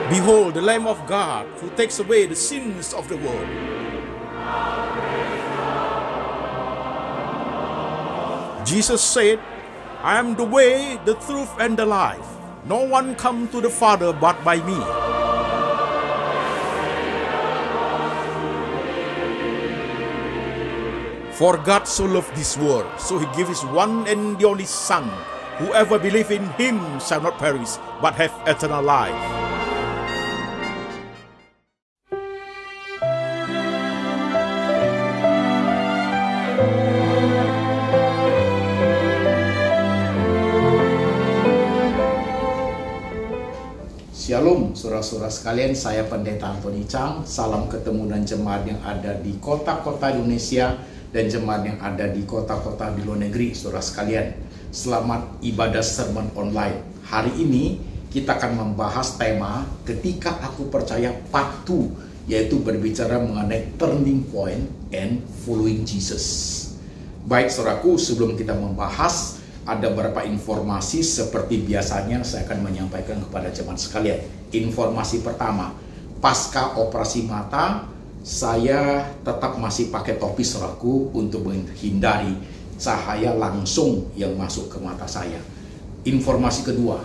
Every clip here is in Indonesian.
Behold the Lamb of God who takes away the sins of the world. Jesus said, I am the way, the truth, and the life. No one comes to the Father but by me. For God so loved this world, so he gave his one and the only Son. Whoever believes in him shall not perish, but have eternal life. Shalom saudara-saudara sekalian, saya Pendeta Antoni Chang. Salam ketemu dan jemaat yang ada di kota-kota Indonesia dan jemaat yang ada di kota-kota di luar negeri, saudara sekalian. Selamat ibadah sermon online. Hari ini kita akan membahas tema Ketika Aku Percaya Part 2, yaitu berbicara mengenai turning point and following Jesus. Baik saudaraku, sebelum kita membahas, ada beberapa informasi seperti biasanya saya akan menyampaikan kepada jemaat sekalian. Informasi pertama, pasca operasi mata, saya tetap masih pakai topi saudaraku untuk menghindari cahaya langsung yang masuk ke mata saya. Informasi kedua,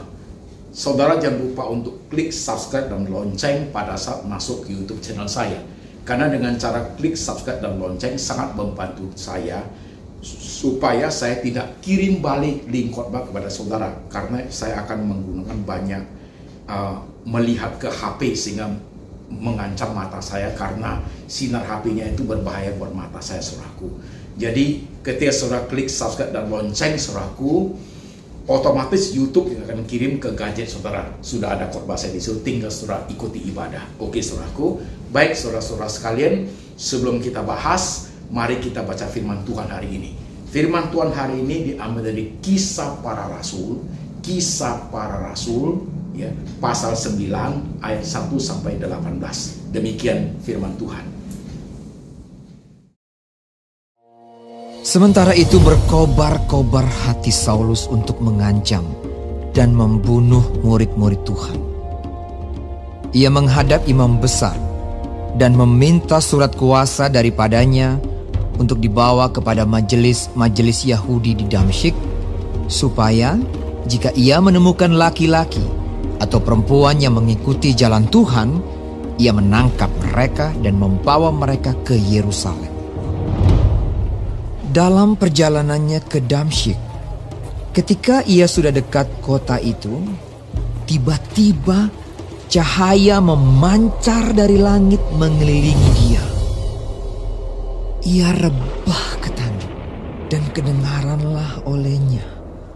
saudara jangan lupa untuk klik subscribe dan lonceng pada saat masuk ke YouTube channel saya. Karena dengan cara klik subscribe dan lonceng sangat membantu saya supaya saya tidak kirim balik link khotbah kepada saudara, karena saya akan menggunakan banyak melihat ke HP sehingga mengancam mata saya, karena sinar HP-nya itu berbahaya buat mata saya saudaraku. Jadi ketika saudara klik subscribe dan lonceng saudaraku, otomatis YouTube yang akan kirim ke gadget saudara. Sudah ada khotbah saya di situ, tinggal saudara ikuti ibadah. Oke saudaraku. Baik saudara-saudara sekalian, sebelum kita bahas, mari kita baca firman Tuhan hari ini. Firman Tuhan hari ini diambil dari Kisah Para Rasul, ya, pasal 9 ayat 1 sampai 18. Demikian firman Tuhan. Sementara itu berkobar-kobar hati Saulus untuk mengancam dan membunuh murid-murid Tuhan. Ia menghadap imam besar dan meminta surat kuasa daripadanya untuk dibawa kepada majelis Yahudi di Damsyik, supaya jika ia menemukan laki-laki atau perempuan yang mengikuti jalan Tuhan, ia menangkap mereka dan membawa mereka ke Yerusalem. Dalam perjalanannya ke Damsyik, ketika ia sudah dekat kota itu, tiba-tiba cahaya memancar dari langit mengelilingi dia. Ia rebah ke tanah, dan kedengaranlah olehnya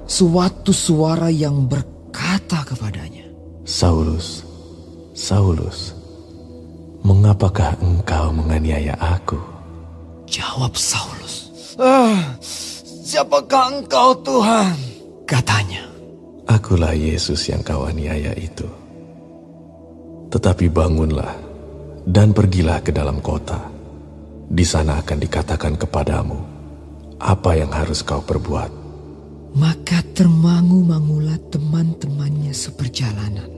suatu suara yang berkata kepadanya, Saulus, Saulus, mengapakah engkau menganiaya aku? Jawab Saulus, siapakah engkau Tuhan? Katanya, Akulah Yesus yang kau aniaya itu. Tetapi bangunlah dan pergilah ke dalam kota. Di sana akan dikatakan kepadamu apa yang harus kau perbuat. Maka termangu-mangulah teman-temannya seperjalanan,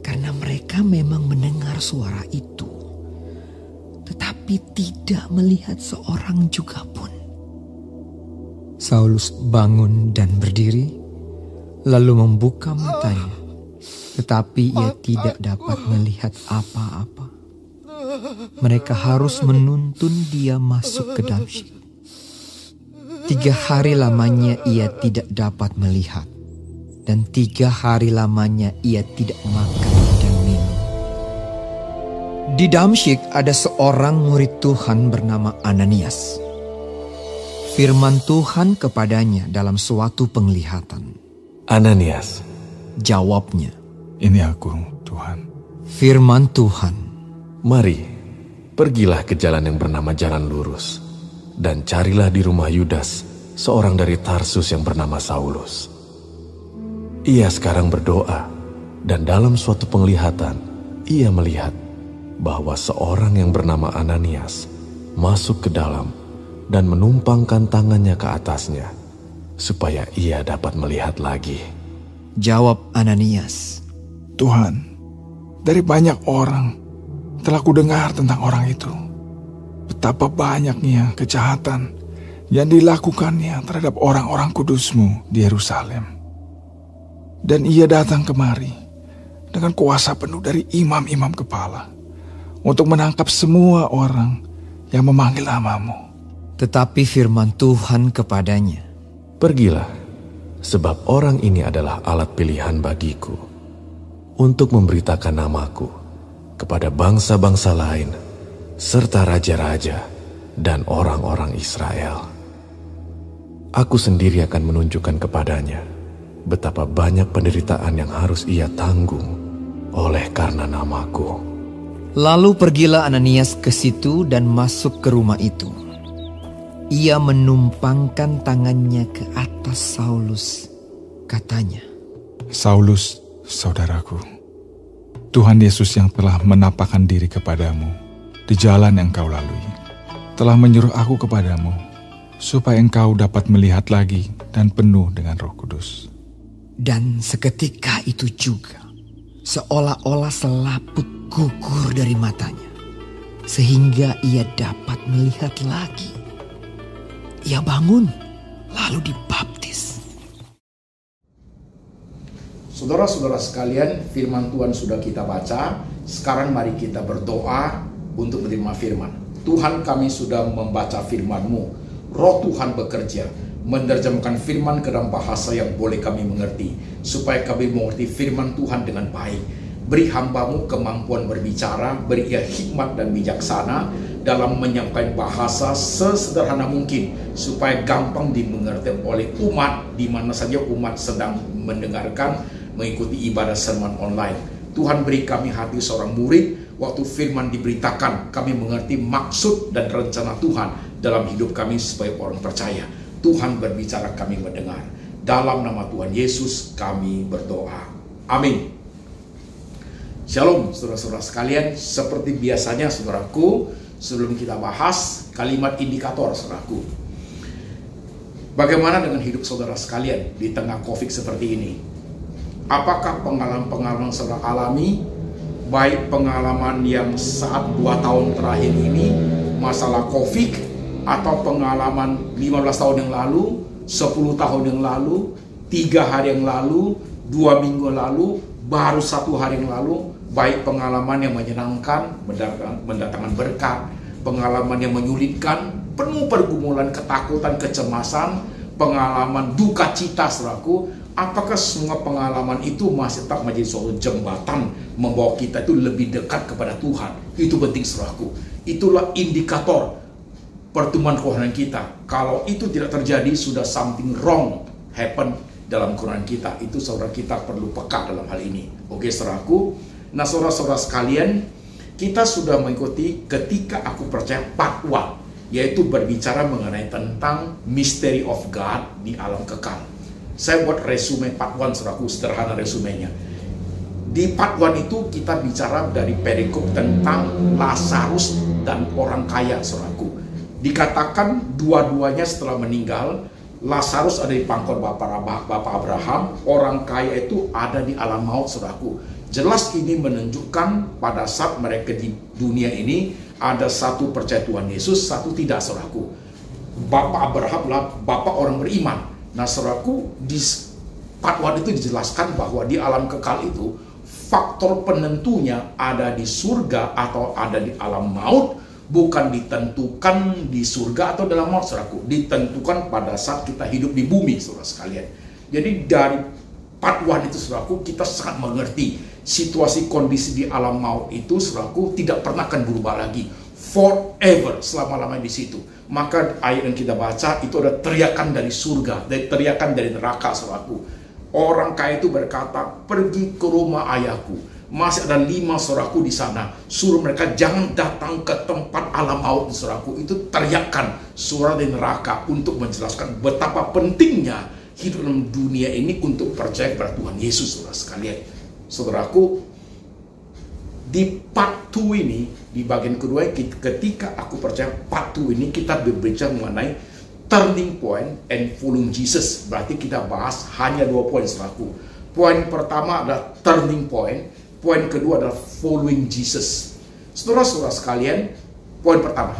karena mereka memang mendengar suara itu, tetapi tidak melihat seorang juga pun. Saulus bangun dan berdiri, lalu membuka matanya, tetapi ia tidak dapat melihat apa-apa. Mereka harus menuntun dia masuk ke Damsyik. 3 hari lamanya ia tidak dapat melihat, dan 3 hari lamanya ia tidak makan dan minum. Di Damsyik ada seorang murid Tuhan bernama Ananias. Firman Tuhan kepadanya dalam suatu penglihatan. Ananias, Jawabnya, Ini aku, Tuhan. Firman Tuhan, mari, pergilah ke jalan yang bernama Jalan Lurus, dan carilah di rumah Yudas, seorang dari Tarsus yang bernama Saulus. Ia sekarang berdoa, dan dalam suatu penglihatan, ia melihat bahwa seorang yang bernama Ananias masuk ke dalam dan menumpangkan tangannya ke atasnya, supaya ia dapat melihat lagi. Jawab Ananias, Tuhan, Dari banyak orang telah kudengar tentang orang itu. Betapa banyaknya kejahatan yang dilakukannya terhadap orang-orang kudus-Mu di Yerusalem. Dan ia datang kemari dengan kuasa penuh dari imam-imam kepala untuk menangkap semua orang yang memanggil nama-Mu. Tetapi firman Tuhan kepadanya, "Pergilah, sebab orang ini adalah alat pilihan bagiku untuk memberitakan namaku kepada bangsa-bangsa lain, serta raja-raja dan orang-orang Israel. Aku sendiri akan menunjukkan kepadanya betapa banyak penderitaan yang harus ia tanggung oleh karena namaku." Lalu pergilah Ananias ke situ dan masuk ke rumah itu. Ia menumpangkan tangannya ke atas Saulus. Katanya, Saulus, saudaraku, Tuhan Yesus yang telah menampakkan diri kepadamu di jalan yang kau lalui, telah menyuruh aku kepadamu, supaya engkau dapat melihat lagi dan penuh dengan Roh Kudus. dan seketika itu juga, seolah-olah selaput gugur dari matanya, sehingga ia dapat melihat lagi. Ia bangun, lalu dibaptis. Saudara-saudara sekalian, firman Tuhan sudah kita baca. Sekarang mari kita berdoa untuk menerima firman. Tuhan, kami sudah membaca firman-Mu. Roh Tuhan bekerja, menerjemahkan firman ke dalam bahasa yang boleh kami mengerti, supaya kami mengerti firman Tuhan dengan baik. Beri hamba-Mu kemampuan berbicara, beri ia hikmat dan bijaksana dalam menyampaikan bahasa sesederhana mungkin, supaya gampang dimengerti oleh umat di mana saja umat sedang mendengarkan, mengikuti ibadah sermon online. Tuhan, beri kami hati seorang murid. Waktu firman diberitakan, kami mengerti maksud dan rencana Tuhan dalam hidup kami sebagai orang percaya. Tuhan berbicara, kami mendengar. Dalam nama Tuhan Yesus kami berdoa. Amin. Shalom saudara-saudara sekalian. Seperti biasanya saudaraku, sebelum kita bahas kalimat indikator saudaraku, bagaimana dengan hidup saudara sekalian di tengah COVID seperti ini? Apakah pengalaman-pengalaman saudara alami, baik pengalaman yang saat 2 tahun terakhir ini masalah COVID, atau pengalaman 15 tahun yang lalu, 10 tahun yang lalu, 3 hari yang lalu, 2 minggu lalu, baru 1 hari yang lalu, baik pengalaman yang menyenangkan, mendatangkan berkat, pengalaman yang menyulitkan, penuh pergumulan, ketakutan, kecemasan, pengalaman duka cita saudaraku. Apakah semua pengalaman itu masih tetap menjadi suatu jembatan membawa kita itu lebih dekat kepada Tuhan? Itu penting saudaraku. Itulah indikator pertemuan kerohanian kita. Kalau itu tidak terjadi, sudah something wrong happen dalam kerohanian kita. Itu saudara kita perlu peka dalam hal ini. Oke saudaraku. Nah saudara-saudara sekalian, kita sudah mengikuti ketika aku percaya part 1, yaitu berbicara mengenai tentang mystery of God di alam kekal. Saya buat resume part 1 saudaraku, sederhana resumenya. Di part 1 itu kita bicara dari perikop tentang Lazarus dan orang kaya saudaraku. Dikatakan dua-duanya setelah meninggal, Lazarus ada di pangkor Bapak Abraham, orang kaya itu ada di alam maut saudaraku. Jelas ini menunjukkan pada saat mereka di dunia ini ada satu percaya Tuhan Yesus, satu tidak saudaraku. Bapak Abraham lah bapak orang beriman. Nah saudaraku, di part 1 itu dijelaskan bahwa di alam kekal itu faktor penentunya ada di surga atau ada di alam maut, bukan ditentukan di surga atau dalam maut saudaraku, ditentukan pada saat kita hidup di bumi saudara sekalian. Jadi dari part 1 itu saudaraku, kita sangat mengerti situasi kondisi di alam maut itu saudaraku tidak pernah akan berubah lagi, forever, selama-lamanya di situ. Maka ayat yang kita baca itu ada teriakan dari surga, teriakan dari neraka saudaraku. Orang kaya itu berkata, pergi ke rumah ayahku, masih ada 5 saudaraku di sana, suruh mereka jangan datang ke tempat alam maut saudaraku. Itu teriakan suara dari neraka untuk menjelaskan betapa pentingnya hidup dalam dunia ini untuk percaya kepada Tuhan Yesus saudara sekalian. Saudaraku, di part 2 ini, di bagian kedua, ketika aku percaya part 2 ini, kita berbicara mengenai turning point and following Jesus. Berarti kita bahas hanya 2 poin saudaraku. Poin pertama adalah turning point. Poin kedua adalah following Jesus. Saudara-saudara sekalian, poin pertama,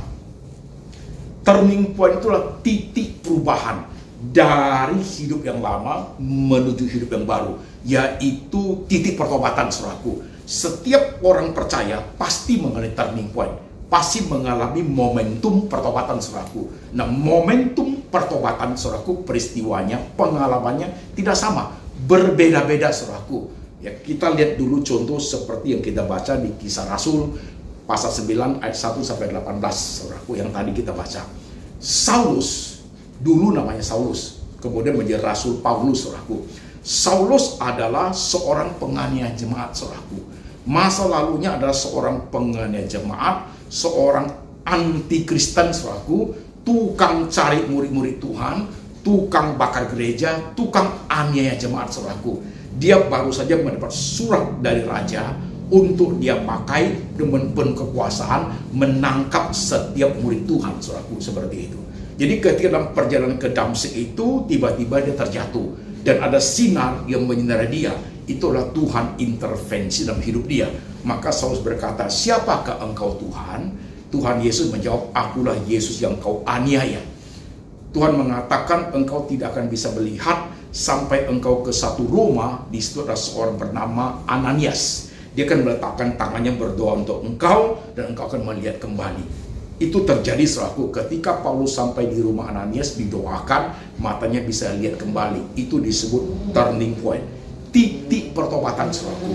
turning point itulah titik perubahan dari hidup yang lama menuju hidup yang baru, yaitu titik pertobatan, saudaraku. Setiap orang percaya pasti mengalami turning point, pasti mengalami momentum pertobatan, saudaraku. Nah, momentum pertobatan, saudaraku, peristiwanya, pengalamannya tidak sama, berbeda-beda, saudaraku. Ya, kita lihat dulu contoh seperti yang kita baca di Kisah Rasul pasal 9 ayat 1 sampai 18, saudaraku, yang tadi kita baca. Saulus, dulu namanya Saulus, kemudian menjadi Rasul Paulus, saudaraku. Saulus adalah seorang penganiaya jemaat, saudaraku. Masa lalunya adalah seorang penganiaya jemaat, seorang anti Kristen, saudaraku, tukang cari murid-murid Tuhan, tukang bakar gereja, tukang aniaya jemaat, saudaraku. Dia baru saja mendapat surat dari raja untuk dia pakai dengan penuh kekuasaan menangkap setiap murid Tuhan, saudaraku, seperti itu. Jadi ketika dalam perjalanan ke Damsyik itu, tiba-tiba dia terjatuh dan ada sinar yang menyinari dia. Itulah Tuhan intervensi dalam hidup dia. Maka Saulus berkata, "Siapakah engkau, Tuhan?" Tuhan Yesus menjawab, "Akulah Yesus yang kau aniaya." Tuhan mengatakan, engkau tidak akan bisa melihat sampai engkau ke satu rumah. Di situ ada seorang bernama Ananias. Dia akan meletakkan tangannya berdoa untuk engkau dan engkau akan melihat kembali. Itu terjadi, saudaraku, ketika Paulus sampai di rumah Ananias, didoakan, matanya bisa lihat kembali. Itu disebut turning point, titik pertobatan, saudaraku.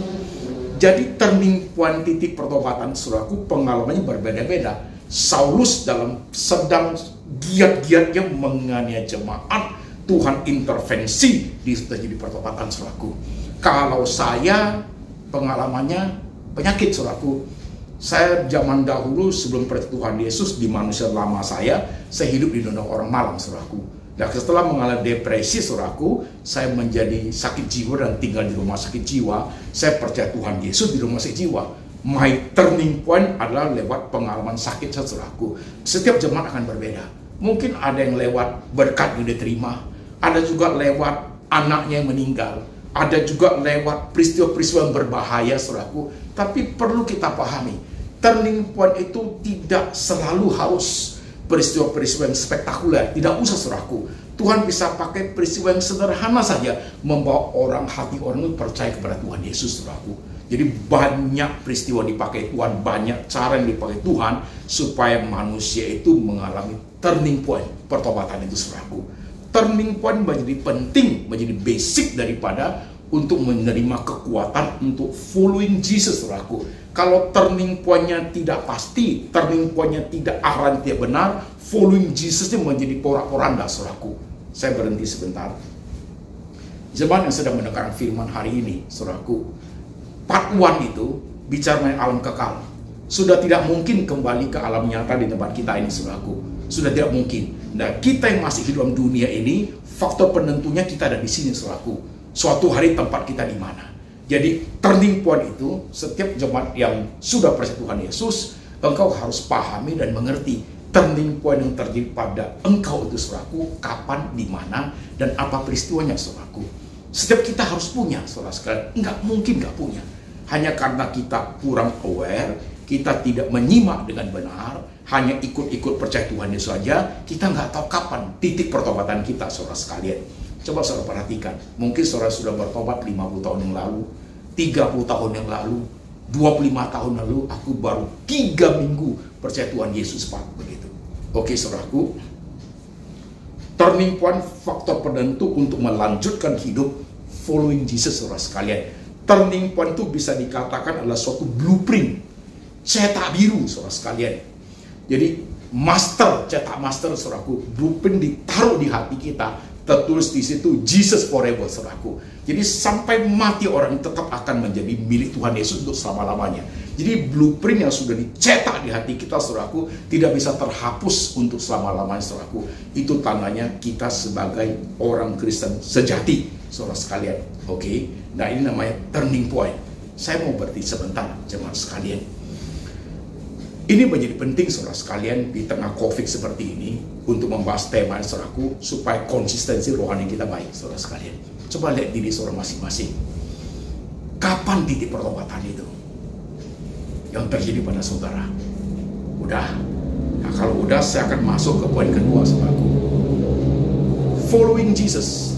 Jadi turning point, titik pertobatan, saudaraku, pengalamannya berbeda-beda. Saulus sedang giat-giatnya menganiaya jemaat, Tuhan intervensi, di situ terjadi pertobatan, saudaraku. Kalau saya pengalamannya penyakit, saudaraku. Saya zaman dahulu sebelum percaya Tuhan Yesus, di manusia lama saya hidup di dunia orang malam, saudaraku. Dan setelah mengalami depresi, saudaraku, saya menjadi sakit jiwa dan tinggal di rumah sakit jiwa. Saya percaya Tuhan Yesus di rumah sakit jiwa. My turning point adalah lewat pengalaman sakit, saudaraku. Setiap jemaat akan berbeda. Mungkin ada yang lewat berkat yang diterima, ada juga lewat anaknya yang meninggal, ada juga lewat peristiwa-peristiwa yang berbahaya, saudaraku. Tapi perlu kita pahami, turning point itu tidak selalu harus peristiwa-peristiwa yang spektakuler. Tidak usah, saudaraku. Tuhan bisa pakai peristiwa yang sederhana saja membawa hati orang itu percaya kepada Tuhan Yesus, saudaraku. Jadi banyak peristiwa dipakai Tuhan, banyak cara yang dipakai Tuhan supaya manusia itu mengalami turning point pertobatan itu, saudaraku. Turning point menjadi penting, menjadi basic daripada untuk menerima kekuatan untuk following Jesus, saudaraku. Kalau turning point-nya tidak pasti, turning point-nya tidak arah tidak benar, following Jesus-nya menjadi porak-poranda, saudaraku. Saya berhenti sebentar. Jemaat yang sedang mendengarkan firman hari ini, saudaraku, part 1 itu bicara mengenai alam kekal. Sudah tidak mungkin kembali ke alam nyata di tempat kita ini, saudaraku. Sudah tidak mungkin. Nah, kita yang masih hidup dalam dunia ini, faktor penentunya kita ada di sini, saudaraku. Suatu hari tempat kita di mana. Jadi turning point itu, setiap jemaat yang sudah percaya Tuhan Yesus, engkau harus pahami dan mengerti turning point yang terjadi pada engkau itu, saudaraku, kapan, di mana, dan apa peristiwanya, saudaraku. Setiap kita harus punya, saudara sekalian. Enggak mungkin enggak punya. Hanya karena kita kurang aware, kita tidak menyimak dengan benar, hanya ikut-ikut percaya Tuhan Yesus saja, kita nggak tahu kapan titik pertobatan kita, saudara sekalian. Coba saudara perhatikan, mungkin saudara sudah bertobat 50 tahun yang lalu, 30 tahun yang lalu, 25 tahun lalu, aku baru 3 minggu percaya Tuhan Yesus, Pak, begitu. Oke, saudaraku, turning point, faktor penentu untuk melanjutkan hidup following Jesus, saudara sekalian. Turning point itu bisa dikatakan adalah suatu blueprint, cetak biru, saudara sekalian. Jadi cetak master, saudaraku, blueprint ditaruh di hati kita. Tertulis di situ Jesus forever, saudaraku. Jadi sampai mati orang tetap akan menjadi milik Tuhan Yesus untuk selama-lamanya. Jadi blueprint yang sudah dicetak di hati kita, saudaraku, tidak bisa terhapus untuk selama-lamanya, saudaraku. Itu tandanya kita sebagai orang Kristen sejati, saudara sekalian. Oke. Nah, ini namanya turning point. Saya mau berhenti sebentar, jemaat sekalian. Ini menjadi penting, saudara sekalian, di tengah COVID seperti ini, untuk membahas tema ini, saudaraku, supaya konsistensi rohani kita baik, saudara sekalian. Coba lihat diri saudara masing-masing. Kapan titik pertobatan itu yang terjadi pada saudara? Udah. Nah, kalau udah, saya akan masuk ke poin kedua, saudaraku. Following Jesus.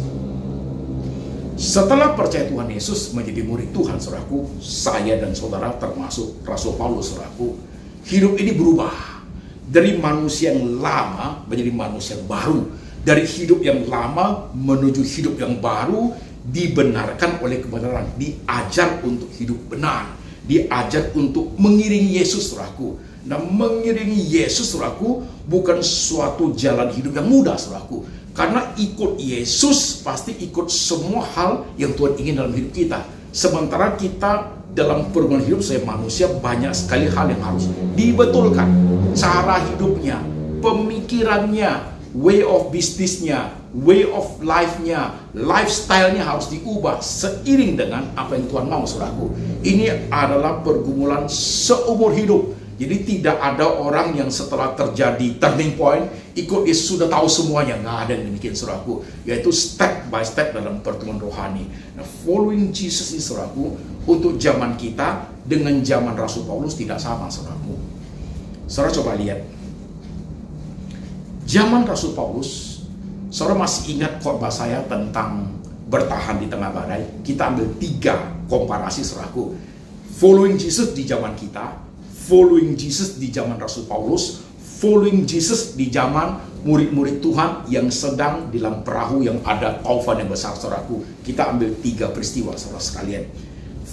Setelah percaya Tuhan Yesus menjadi murid Tuhan, saudaraku, saya dan saudara termasuk Rasul Paulus, saudaraku, hidup ini berubah dari manusia yang lama menjadi manusia yang baru. Dari hidup yang lama menuju hidup yang baru, dibenarkan oleh kebenaran, diajar untuk hidup benar, diajar untuk mengiringi Yesus, saudaraku. Nah, mengiringi Yesus, saudaraku, bukan suatu jalan hidup yang mudah, saudaraku. Karena ikut Yesus pasti ikut semua hal yang Tuhan ingin dalam hidup kita. Sementara kita dalam pergumulan hidup sebagai manusia, banyak sekali hal yang harus dibetulkan. Cara hidupnya, pemikirannya, way of business-nya, way of life-nya, lifestyle-nya harus diubah seiring dengan apa yang Tuhan mau, saudaraku. Ini adalah pergumulan seumur hidup. Jadi tidak ada orang yang setelah terjadi turning point ikut dia sudah tahu semuanya. Nggak ada yang demikian, saudaraku. Yaitu step by step dalam pertumbuhan rohani. Nah, following Jesus ini, saudaraku, untuk zaman kita dengan zaman Rasul Paulus tidak sama, saudaraku. Saudara coba lihat. Zaman Rasul Paulus, saudara masih ingat khotbah saya tentang bertahan di tengah badai? Kita ambil 3 komparasi, saudaraku. Following Jesus di zaman kita, following Jesus di zaman Rasul Paulus, following Jesus di zaman murid-murid Tuhan yang sedang di dalam perahu yang ada taufan yang besar, saudaraku. Kita ambil 3 peristiwa, saudara sekalian.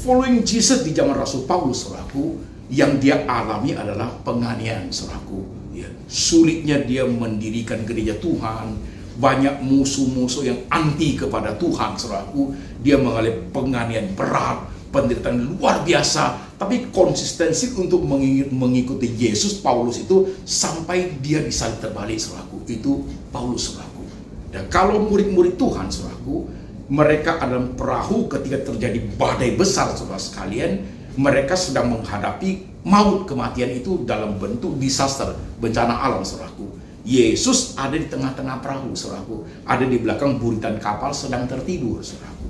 Following Jesus di zaman Rasul Paulus, saudaraku, yang dia alami adalah penganiayaan, saudaraku. Ya, sulitnya dia mendirikan gereja Tuhan, banyak musuh-musuh yang anti kepada Tuhan, saudaraku. Dia mengalami penganiayaan berat, penderitaan luar biasa, tapi konsistensi untuk mengikuti Yesus, Paulus itu sampai dia disalib terbalik, saudaraku. Itu Paulus, saudaraku. Dan kalau murid-murid Tuhan, saudaraku, mereka dalam perahu ketika terjadi badai besar, saudara sekalian, mereka sedang menghadapi maut, kematian itu dalam bentuk disaster, bencana alam, saudaraku. Yesus ada di tengah-tengah perahu, saudaraku. Ada di belakang buritan kapal sedang tertidur, saudaraku.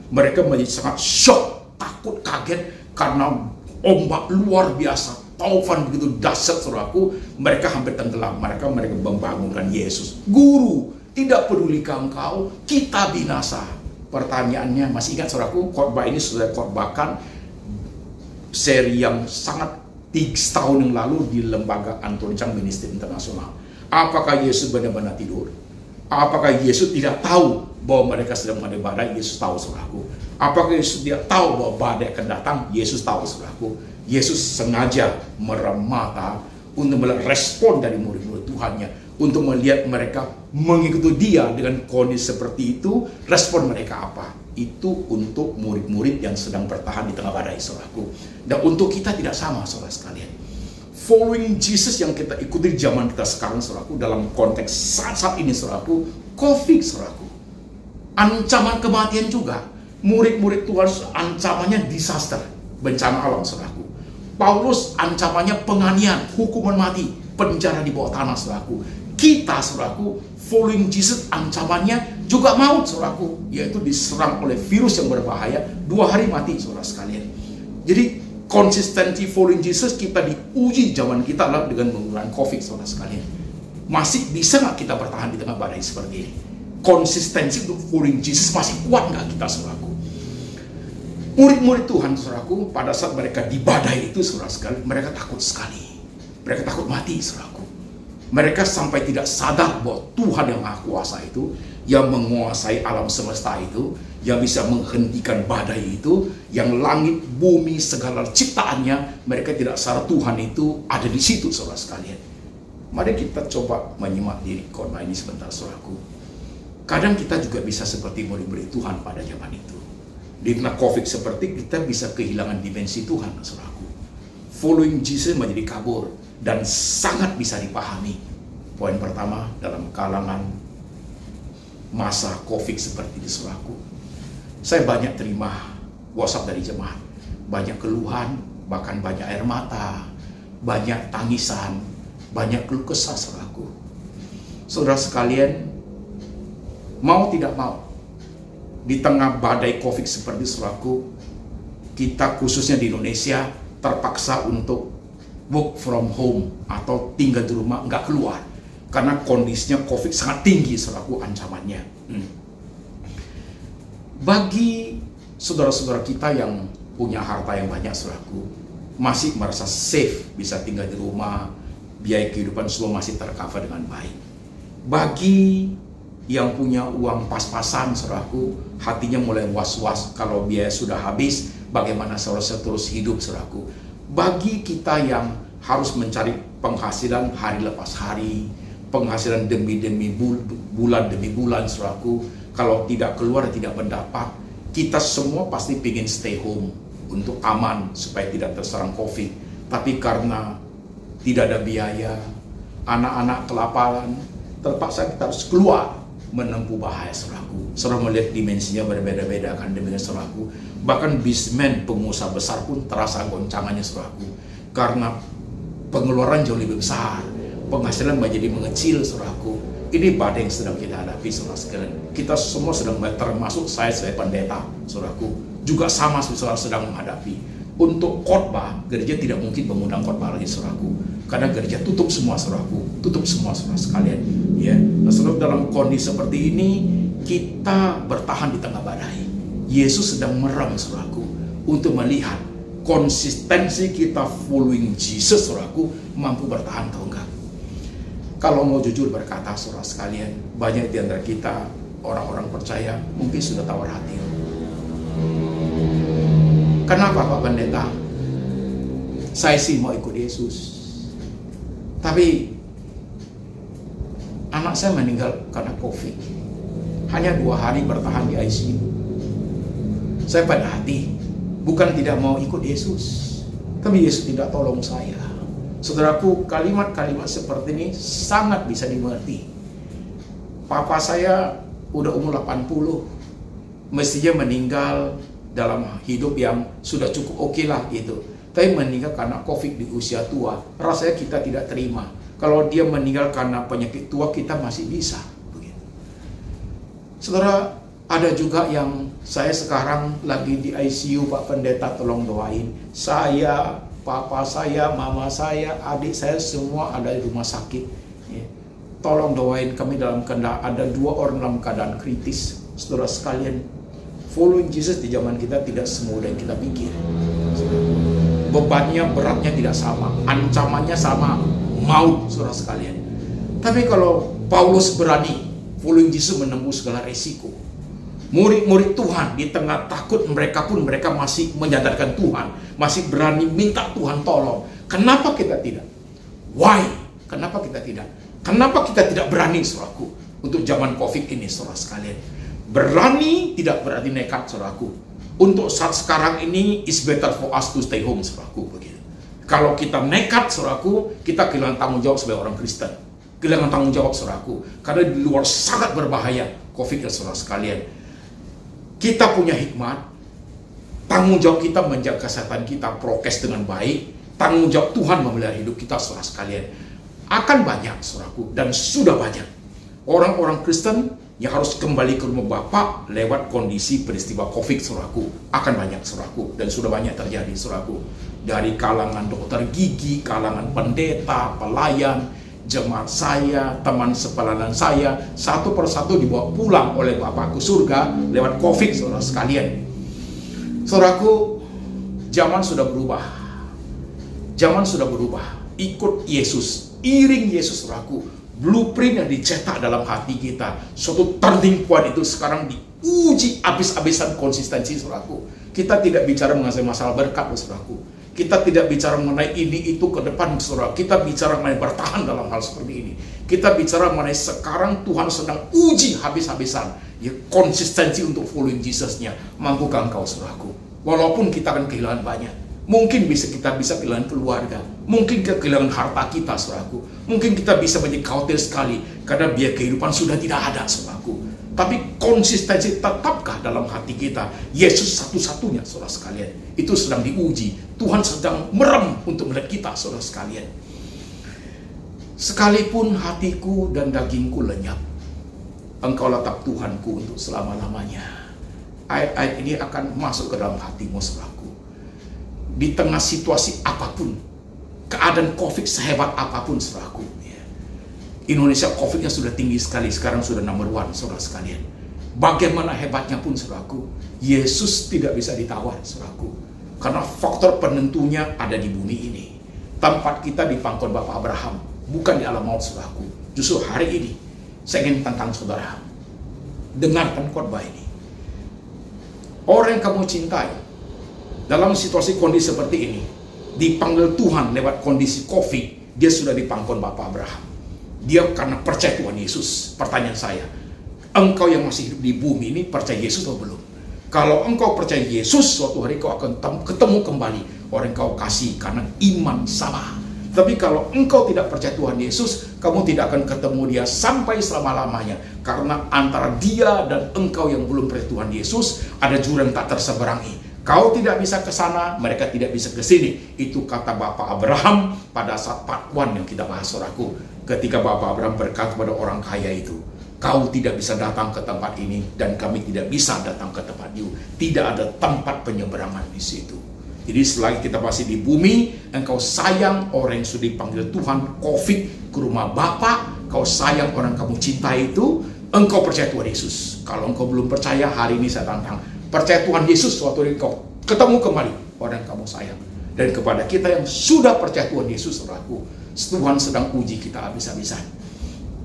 Mereka menjadi sangat shock, takut, kaget karena ombak luar biasa, taufan begitu dahsyat, saudaraku. Mereka hampir tenggelam. Mereka membangunkan Yesus. Guru, tidak pedulikah engkau kita binasa? Pertanyaannya, masih ingat, saudaraku, khotbah ini sudah khotbahkan seri yang sangat 3 tahun yang lalu di lembaga Anthony Chang Ministry Internasional. Apakah Yesus benar-benar tidur? Apakah Yesus tidak tahu bahwa mereka sedang menghadapi badai? Yesus tahu, saudaraku. Apakah Yesus tidak tahu bahwa badai akan datang? Yesus tahu, saudaraku. Yesus sengaja merem mata untuk melihat respon dari murid-murid Tuhannya, untuk melihat mereka mengikuti dia dengan kondisi seperti itu. Respon mereka apa? Itu untuk murid-murid yang sedang bertahan di tengah badai, saudaraku. Dan untuk kita tidak sama, saudara sekalian. Following Jesus yang kita ikuti di zaman kita sekarang, saudaraku, dalam konteks saat ini, saudaraku, COVID, saudaraku, ancaman kematian juga. Murid-murid Tuhan ancamannya disaster, bencana alam, saudaraku. Paulus ancamannya penganiayaan, hukuman mati, penjara di bawah tanah, saudaraku. Kita, saudaraku, following Jesus ancamannya juga maut, saudaraku, yaitu diserang oleh virus yang berbahaya, 2 hari mati, saudara sekalian. Jadi konsistensi following Jesus kita diuji zaman kita adalah dengan menggunakan COVID, saudara sekalian. Masih bisa nggak kita bertahan di tengah badai seperti ini? Konsistensi untuk following Jesus masih kuat nggak kita, saudaraku? Murid-murid Tuhan, saudaraku, pada saat mereka di badai itu, saudara sekalian, mereka takut sekali. Mereka takut mati, saudaraku. Mereka sampai tidak sadar bahwa Tuhan yang Maha Kuasa itu, yang menguasai alam semesta itu, yang bisa menghentikan badai itu, yang langit, bumi, segala ciptaannya, mereka tidak sadar Tuhan itu ada di situ, saudara sekalian. Mari kita coba menyimak diri khotbah ini sebentar, saudaraku. Kadang kita juga bisa seperti murid-murid Tuhan pada zaman itu. Di tengah COVID seperti kita bisa kehilangan dimensi Tuhan, saudaraku. Following Jesus menjadi kabur dan sangat bisa dipahami. Poin pertama, dalam kalangan masa COVID seperti ini, saudaraku, saya banyak terima WhatsApp dari jemaat, banyak keluhan, bahkan banyak air mata, banyak tangisan, banyak keluh kesah, saudaraku. Saudara sekalian, mau tidak mau, di tengah badai COVID seperti, saudaraku, kita khususnya di Indonesia terpaksa untuk work from home atau tinggal di rumah, nggak keluar karena kondisinya COVID sangat tinggi selaku ancamannya. Bagi saudara-saudara kita yang punya harta yang banyak selaku masih merasa safe, bisa tinggal di rumah, biaya kehidupan semua masih tercover dengan baik. Bagi yang punya uang pas-pasan saudaraku, hatinya mulai was-was kalau biaya sudah habis, bagaimana saudara terus hidup saudaraku. Bagi kita yang harus mencari penghasilan hari lepas hari, penghasilan demi bulan demi bulan saudaraku, kalau tidak keluar tidak mendapat, kita semua pasti ingin stay home untuk aman supaya tidak terserang COVID. Tapi karena tidak ada biaya, anak-anak kelaparan, terpaksa kita harus keluar menempuh bahaya saudaraku. Saudara melihat dimensinya berbeda-beda kan demikian saudaraku. Bahkan bisnismen pengusaha besar pun terasa goncangannya saudaraku, karena pengeluaran jauh lebih besar, penghasilan menjadi mengecil saudaraku. Ini badai yang sedang kita hadapi saudara sekalian. Kita semua sedang, termasuk saya sebagai pendeta saudaraku, juga sama saudara sedang menghadapi. Untuk khotbah, gereja tidak mungkin mengundang khotbah lagi saudaraku, karena gereja tutup semua saudaraku, tutup semua saudara sekalian. Ya, nah, saudara, dalam kondisi seperti ini kita bertahan di tengah badai. Yesus sedang merem saudaraku untuk melihat konsistensi kita following Jesus saudaraku mampu bertahan atau enggak. Kalau mau jujur berkata saudara sekalian, banyak di antara kita orang-orang percaya mungkin sudah tawar hati. Kenapa Pak Pendeta? Saya sih mau ikut Yesus, tapi anak saya meninggal karena COVID. Hanya 2 hari bertahan di ICU. Saya pada hati, bukan tidak mau ikut Yesus, tapi Yesus tidak tolong saya. Saudaraku, kalimat-kalimat seperti ini sangat bisa dimengerti. Papa saya udah umur 80, mestinya meninggal dalam hidup yang sudah cukup oke lah gitu. Tapi meninggal karena COVID di usia tua, rasanya kita tidak terima. Kalau dia meninggal karena penyakit tua, kita masih bisa. Begitu. Saudara, ada juga yang saya sekarang lagi di ICU, Pak Pendeta tolong doain. Saya, papa saya, mama saya, adik saya semua ada di rumah sakit. Ya. Tolong doain kami dalam keadaan, ada 2 orang dalam keadaan kritis. Saudara sekalian, following Jesus di zaman kita tidak semudah yang kita pikir. Bebannya, beratnya tidak sama, ancamannya sama, maut saudara sekalian. Tapi kalau Paulus berani following Jesus menembus segala resiko, murid-murid Tuhan di tengah takut mereka pun mereka masih menyadarkan Tuhan, masih berani minta Tuhan tolong. Kenapa kita tidak? Why? Kenapa kita tidak? Kenapa kita tidak berani saudaraku untuk zaman COVID ini saudara sekalian? Berani tidak berarti nekat saudaraku. Untuk saat sekarang ini is better for us to stay home saudaraku begitu. Kalau kita nekat saudaraku, kita kehilangan tanggung jawab sebagai orang Kristen. Kehilangan tanggung jawab saudaraku, karena di luar sangat berbahaya COVID ya saudara sekalian. Kita punya hikmat, tanggung jawab kita menjaga kesehatan kita, prokes dengan baik, tanggung jawab Tuhan memelihara hidup kita saudara sekalian. Akan banyak saudaraku, dan sudah banyak orang-orang Kristen yang harus kembali ke rumah Bapa lewat kondisi peristiwa COVID saudaraku. Akan banyak saudaraku, dan sudah banyak terjadi saudaraku. Dari kalangan dokter gigi, kalangan pendeta, pelayan, jemaat saya, teman sepelayanan saya, satu persatu dibawa pulang oleh Bapakku surga lewat COVID saudara sekalian. Saudaraku, zaman sudah berubah. Zaman sudah berubah. Ikut Yesus, iring Yesus saudaraku. Blueprint yang dicetak dalam hati kita, suatu turning point itu sekarang diuji habis-habisan konsistensi saudaraku. Kita tidak bicara mengenai masalah berkat saudaraku. Kita tidak bicara mengenai ini itu ke depan saudara. Kita bicara mengenai bertahan dalam hal seperti ini. Kita bicara mengenai sekarang Tuhan sedang uji habis-habisan ya, konsistensi untuk following Jesus-nya. Mampukah engkau saudaraku? Walaupun kita akan kehilangan banyak. Mungkin kita bisa kehilangan keluarga. Mungkin kehilangan harta kita saudaraku. Mungkin kita bisa menjadi khawatir sekali karena biaya kehidupan sudah tidak ada saudaraku. Tapi konsistensi tetapkah dalam hati kita Yesus satu-satunya saudara sekalian? Itu sedang diuji. Tuhan sedang merem untuk melihat kita saudara sekalian. Sekalipun hatiku dan dagingku lenyap, engkau tetap Tuhanku untuk selama-lamanya. Ayat-ayat ini akan masuk ke dalam hatimu saudaraku. di tengah situasi apapun, keadaan COVID sehebat apapun, saudaraku, Indonesia COVID-nya sudah tinggi sekali, sekarang sudah nomor 1, saudara sekalian. Bagaimana hebatnya pun, saudaraku, Yesus tidak bisa ditawar, saudaraku, karena faktor penentunya ada di bumi ini. Tempat kita di pangkuan Bapak Abraham, bukan di alam maut, saudaraku. Justru hari ini saya ingin tantang saudara, dengarkan khotbah ini. Orang yang kamu cintai dalam situasi kondisi seperti ini, dipanggil Tuhan lewat kondisi COVID, dia sudah di pangkuan Bapak Abraham. Dia karena percaya Tuhan Yesus. Pertanyaan saya, engkau yang masih hidup di bumi ini percaya Yesus atau belum? Kalau engkau percaya Yesus, suatu hari kau akan ketemu kembali orang yang kau kasih karena iman sama. Tapi kalau engkau tidak percaya Tuhan Yesus, kamu tidak akan ketemu dia sampai selama-lamanya. Karena antara dia dan engkau yang belum percaya Tuhan Yesus, ada jurang tak terseberangi. Kau tidak bisa ke sana, mereka tidak bisa ke sini. Itu kata Bapak Abraham pada saat part 1 yang kita bahas, saudaraku. Ketika Bapak Abraham berkata kepada orang kaya itu, kau tidak bisa datang ke tempat ini dan kami tidak bisa datang ke tempat itu. Tidak ada tempat penyeberangan di situ. Jadi selagi kita masih di bumi, engkau sayang orang yang sudah dipanggil Tuhan COVID ke rumah Bapak, kau sayang orang kamu cintai itu, engkau percaya Tuhan Yesus. Kalau engkau belum percaya, hari ini saya tantang, percaya Tuhan Yesus, suatu hari engkau ketemu kembali orang yang kamu sayang. Dan kepada kita yang sudah percaya Tuhan Yesus, saudaraku, Tuhan sedang uji kita habis-habisan.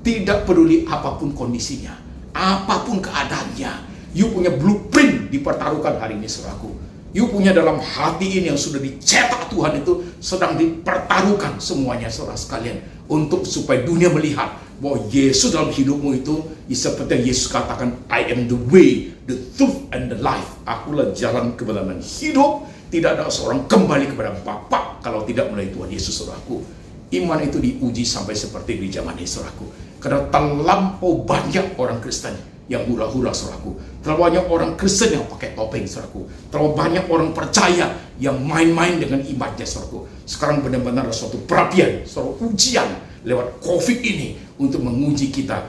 Tidak peduli apapun kondisinya, apapun keadaannya, you punya blueprint dipertaruhkan hari ini, saudaraku. You punya dalam hati ini yang sudah dicetak Tuhan itu sedang dipertaruhkan semuanya, saudara sekalian, untuk supaya dunia melihat bahwa Yesus dalam hidupmu itu seperti yang Yesus katakan, I am the way, the truth, and the life. Akulah jalan, kebenaran, hidup. Tidak ada seorang kembali kepada Bapa kalau tidak melalui Tuhan Yesus, saudaraku. Iman itu diuji sampai seperti di zaman ini, saudaraku. Karena terlampau banyak orang Kristen yang hura-hura, saudaraku. Terlalu banyak orang Kristen yang pakai topeng, saudaraku. Terlalu banyak orang percaya yang main-main dengan ibadah, saudaraku. Sekarang benar-benar ada suatu perapian, suatu ujian lewat COVID ini untuk menguji kita.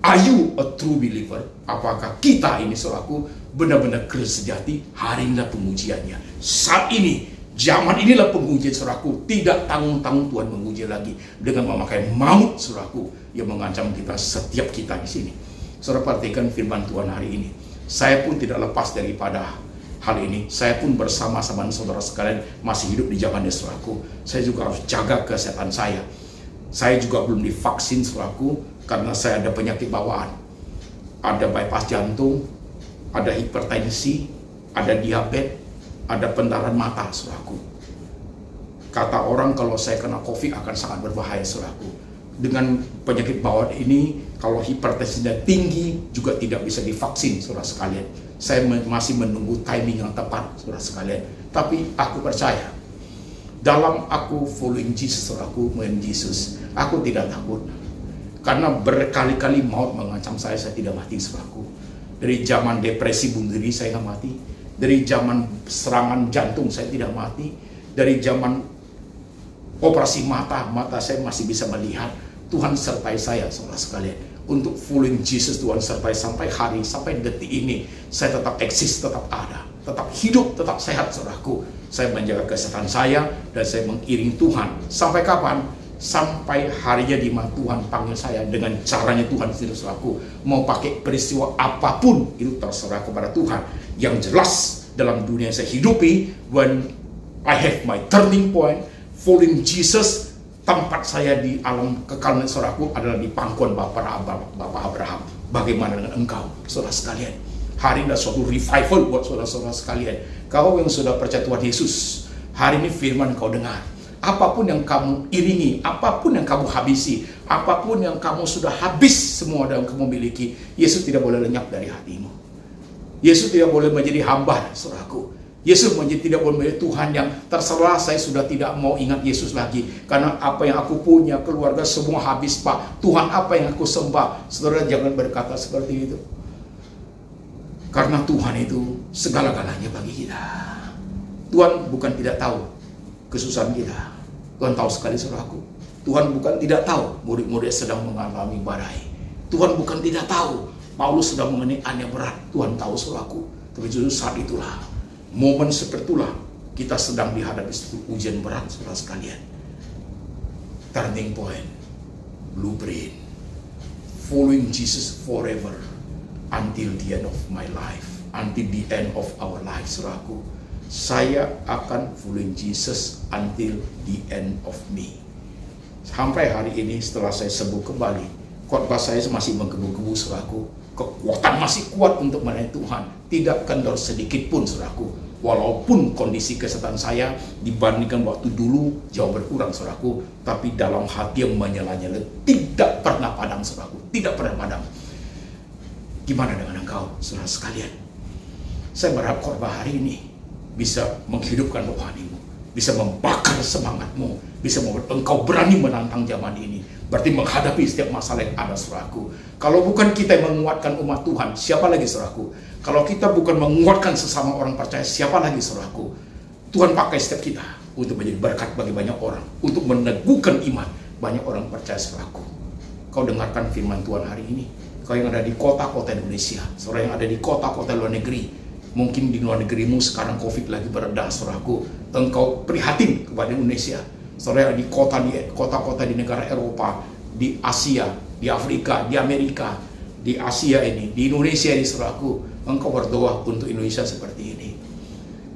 Are you a true believer? Apakah kita ini, saudaraku, benar-benar Kristus sejati? Hari inilah pengujiannya. Saat ini, zaman inilah pengujian, saudaraku. Tidak tanggung-tanggung Tuhan menguji lagi dengan memakai maut, saudaraku, yang mengancam kita, setiap kita di sini. Saudara, perhatikan firman Tuhan hari ini. Saya pun tidak lepas daripada hal ini. Saya pun bersama-sama saudara sekalian masih hidup di zaman ini, saudaraku. Saya juga harus jaga kesehatan saya. Saya juga belum divaksin, saudaraku, karena saya ada penyakit bawaan. Ada bypass jantung, ada hipertensi, ada diabetes, ada pendarahan mata, saudaraku. Kata orang kalau saya kena COVID akan sangat berbahaya, saudaraku. Dengan penyakit bawaan ini, kalau hipertensinya tinggi juga tidak bisa divaksin, saudara sekalian. Saya masih menunggu timing yang tepat, saudara sekalian. Tapi aku percaya, dalam aku following Jesus, saudaraku, mengenai Jesus, aku tidak takut. Karena berkali-kali maut mengancam saya tidak mati, saudaraku. Dari zaman depresi bunuh diri saya nggak mati. Dari zaman serangan jantung saya tidak mati. Dari zaman operasi mata saya masih bisa melihat. Tuhan sertai saya, saudara sekalian. Untuk following Jesus, Tuhan sertai sampai hari, sampai detik ini. Saya tetap eksis, tetap ada. Tetap hidup, tetap sehat, saudaraku. Saya menjaga kesehatan saya, dan saya mengiring Tuhan. Sampai kapan? Sampai harinya di mana Tuhan panggil saya dengan caranya Tuhan, saudaraku. Mau pakai peristiwa apapun, itu terserah kepada Tuhan. Yang jelas, dalam dunia yang saya hidupi, when I have my turning point, following Jesus, tempat saya di alam kekal, saudaraku, adalah di pangkuan Bapak Abraham. Bagaimana dengan engkau, saudara sekalian? Hari ini ada suatu revival buat saudara-saudara sekalian. Kau yang sudah percaya Tuhan Yesus, hari ini firman kau dengar. Apapun yang kamu iringi, apapun yang kamu habisi, apapun yang kamu sudah habis semua yang kamu miliki, Yesus tidak boleh lenyap dari hatimu. Yesus tidak boleh menjadi hamba, saudaraku. Yesus tidak boleh menjadi Tuhan yang terserah, saya sudah tidak mau ingat Yesus lagi. Karena apa yang aku punya, keluarga semua habis, Pak. Tuhan, apa yang aku sembah? Saudara, jangan berkata seperti itu. Karena Tuhan itu segala-galanya bagi kita. Tuhan bukan tidak tahu kesusahan kita. Tuhan tahu sekali, saudaraku. Tuhan bukan tidak tahu murid-murid sedang mengalami badai. Tuhan bukan tidak tahu Paulus sedang mengenai aniaya berat. Tuhan tahu, saudaraku. Tapi justru saat itulah, momen seperti itulah kita sedang dihadapi satu ujian berat, saudara sekalian. Turning point, blueprint, following Jesus forever until the end of my life, until the end of our life, saudaraku. Saya akan following Jesus until the end of me. Sampai hari ini setelah saya sembuh kembali, khotbah saya masih menggebu-gebu, saudaraku. Kekuatan masih kuat untuk melayani Tuhan, tidak kendor sedikit pun, saudaraku. Walaupun kondisi kesehatan saya dibandingkan waktu dulu jauh berkurang, saudaraku, tapi dalam hati yang menyala-nyala tidak pernah padam, saudaraku, tidak pernah padam. Gimana dengan engkau, saudara sekalian? Saya berharap khotbah hari ini bisa menghidupkan rohanimu, bisa membakar semangatmu, bisa membuat engkau berani menantang zaman ini. Berarti menghadapi setiap masalah yang ada, saudaraku. Kalau bukan kita yang menguatkan umat Tuhan, siapa lagi, saudaraku? Kalau kita bukan menguatkan sesama orang percaya, siapa lagi, saudaraku? Tuhan pakai setiap kita untuk menjadi berkat bagi banyak orang, untuk meneguhkan iman banyak orang percaya, saudaraku. Kau dengarkan firman Tuhan hari ini. Kau yang ada di kota-kota Indonesia, saudara yang ada di kota-kota luar negeri, mungkin di luar negerimu sekarang COVID lagi bereda, saudaraku. Engkau prihatin kepada Indonesia. Saudara di kota-kota di negara Eropa, di Asia, di Afrika, di Amerika, di Asia ini, di Indonesia ini, saudaraku, engkau berdoa untuk Indonesia seperti ini.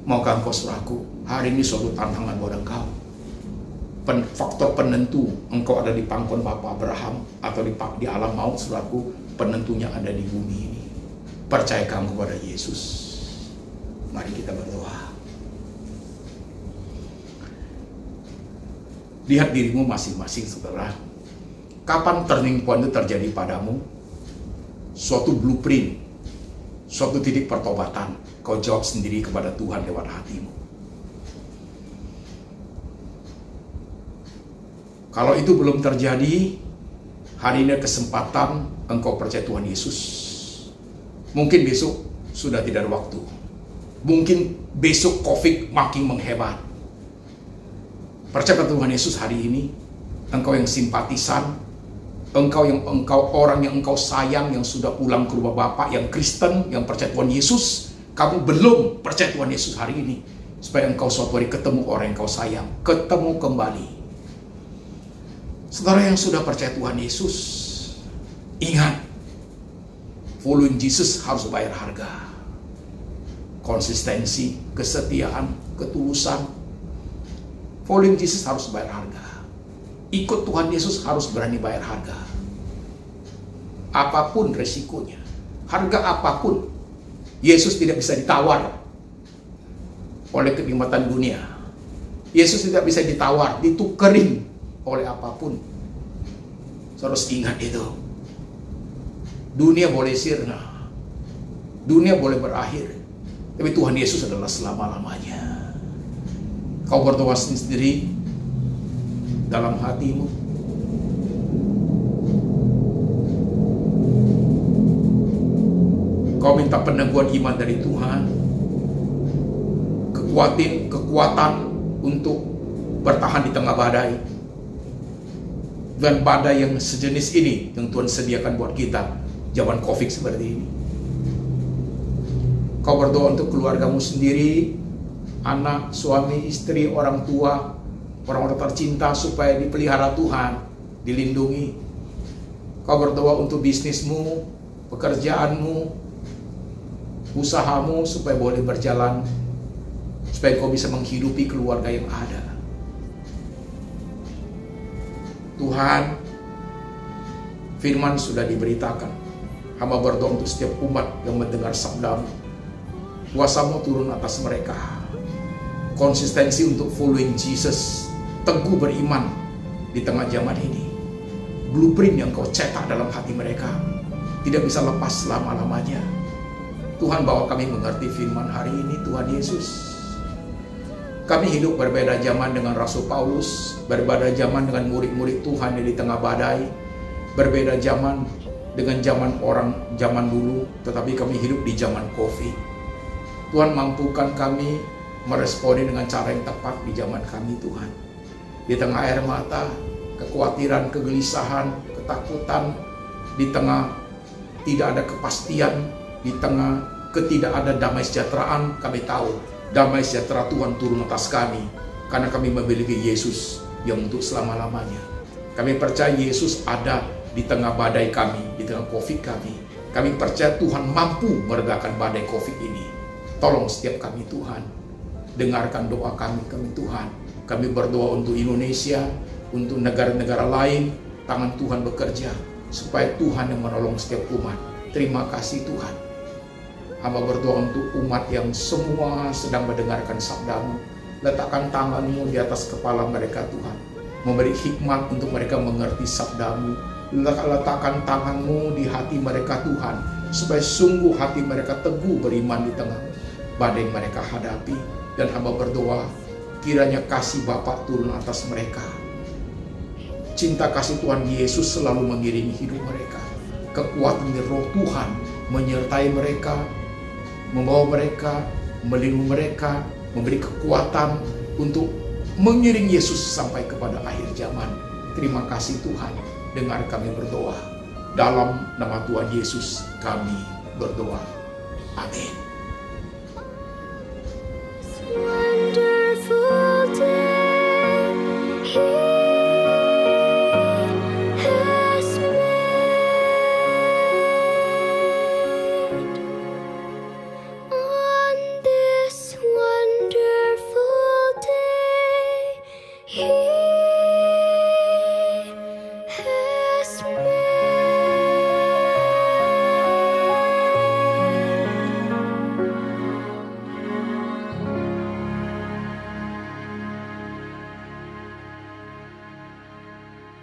Maukah engkau, saudaraku, hari ini suatu tantangan buat engkau. Faktor penentu, engkau ada di pangkuan Bapa Abraham atau di alam maut, saudaraku, penentunya ada di bumi ini. Percayakan kepada Yesus. Mari kita berdoa. Lihat dirimu masing-masing, saudara. Kapan turning point itu terjadi padamu? Suatu blueprint, suatu titik pertobatan. Kau jawab sendiri kepada Tuhan lewat hatimu. Kalau itu belum terjadi, hari ini kesempatan engkau percaya Tuhan Yesus. Mungkin besok sudah tidak ada waktu. Mungkin besok COVID makin menghebat. Percaya Tuhan Yesus hari ini. Engkau yang simpatisan, engkau orang yang engkau sayang, yang sudah pulang ke rumah Bapa, yang Kristen, yang percaya Tuhan Yesus. Kamu belum percaya Tuhan Yesus hari ini, supaya engkau suatu hari ketemu orang yang kau sayang, ketemu kembali. Saudara yang sudah percaya Tuhan Yesus, ingat, following Jesus harus bayar harga. Konsistensi, kesetiaan, ketulusan. Following Jesus harus bayar harga. Ikut Tuhan Yesus harus berani bayar harga. Apapun resikonya, harga apapun, Yesus tidak bisa ditawar oleh kenikmatan dunia. Yesus tidak bisa ditawar, ditukerin oleh apapun. Harus ingat itu. Dunia boleh sirna, dunia boleh berakhir, tapi Tuhan Yesus adalah selama-lamanya. Kau berdoa sendiri dalam hatimu. Kau minta peneguhan iman dari Tuhan, kekuatan untuk bertahan di tengah badai. Dan badai yang sejenis ini yang Tuhan sediakan buat kita zaman COVID seperti ini. Kau berdoa untuk keluargamu sendiri, anak, suami, istri, orang tua, orang-orang tercinta, supaya dipelihara Tuhan, dilindungi. Kau berdoa untuk bisnismu, pekerjaanmu, usahamu, supaya boleh berjalan, supaya kau bisa menghidupi keluarga yang ada. Tuhan, firman sudah diberitakan. Hamba berdoa untuk setiap umat yang mendengar sabdamu. Kuasamu turun atas mereka. Konsistensi untuk following Jesus, teguh beriman di tengah zaman ini. Blueprint yang kau cetak dalam hati mereka tidak bisa lepas selama-lamanya. Tuhan, bawa kami mengerti firman hari ini, Tuhan Yesus. Kami hidup berbeda zaman dengan Rasul Paulus, berbeda zaman dengan murid-murid Tuhan yang di tengah badai, berbeda zaman dengan zaman dulu, tetapi kami hidup di zaman COVID. Tuhan, mampukan kami meresponi dengan cara yang tepat di zaman kami, Tuhan. Di tengah air mata, kekhawatiran, kegelisahan, ketakutan, di tengah tidak ada kepastian, di tengah ketidakada damai sejahteraan, kami tahu Damai sejahtera Tuhan turun atas kami, karena kami memiliki Yesus yang untuk selama-lamanya. Kami percaya Yesus ada di tengah badai kami, di tengah COVID kami. Kami percaya Tuhan mampu meredakan badai COVID ini. Tolong setiap kami Tuhan, dengarkan doa kami Tuhan. Kami berdoa untuk Indonesia, untuk negara-negara lain. Tangan Tuhan bekerja, supaya Tuhan yang menolong setiap umat. Terima kasih Tuhan. Hamba berdoa untuk umat yang semua sedang mendengarkan sabda-Mu. Letakkan tangan-Mu di atas kepala mereka Tuhan. Memberi hikmat untuk mereka mengerti sabda-Mu. Letakkan tangan-Mu di hati mereka Tuhan, supaya sungguh hati mereka teguh beriman di tengah badai mereka hadapi. Dan hamba berdoa, kiranya kasih Bapa turun atas mereka. Cinta kasih Tuhan Yesus selalu mengiringi hidup mereka. Kekuatan Roh Tuhan menyertai mereka, membawa mereka, melindungi mereka, memberi kekuatan untuk mengiring Yesus sampai kepada akhir zaman. Terima kasih Tuhan, dengar kami berdoa. Dalam nama Tuhan Yesus kami berdoa. Amin.